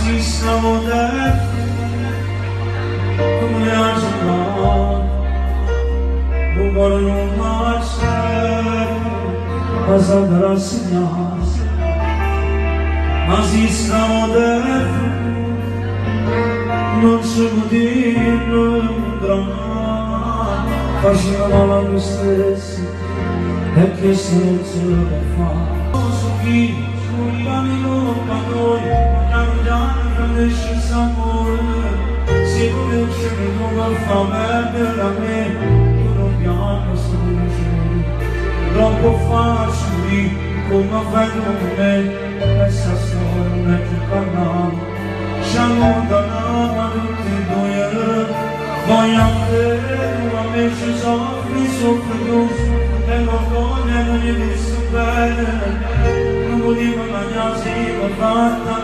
si siamo detti come a giocare, non vogliono marciare, ma saprà segnarsi, ma si siamo detti, non si può dire un dramma, facciamo la noi stessi, e che se non ce lo può fare. Su chi, su bambino, noi, grande scienza amore, se volessi non lo fa bene a me, tu non piano solo troppo facile, come vedo me, questa storia che parlavo, siamo da tutti e due, vogliamo vedere, ma me ci soffri, soffri e non voglio, non gli visto bene, non volevo mangiarsi, ma fatta.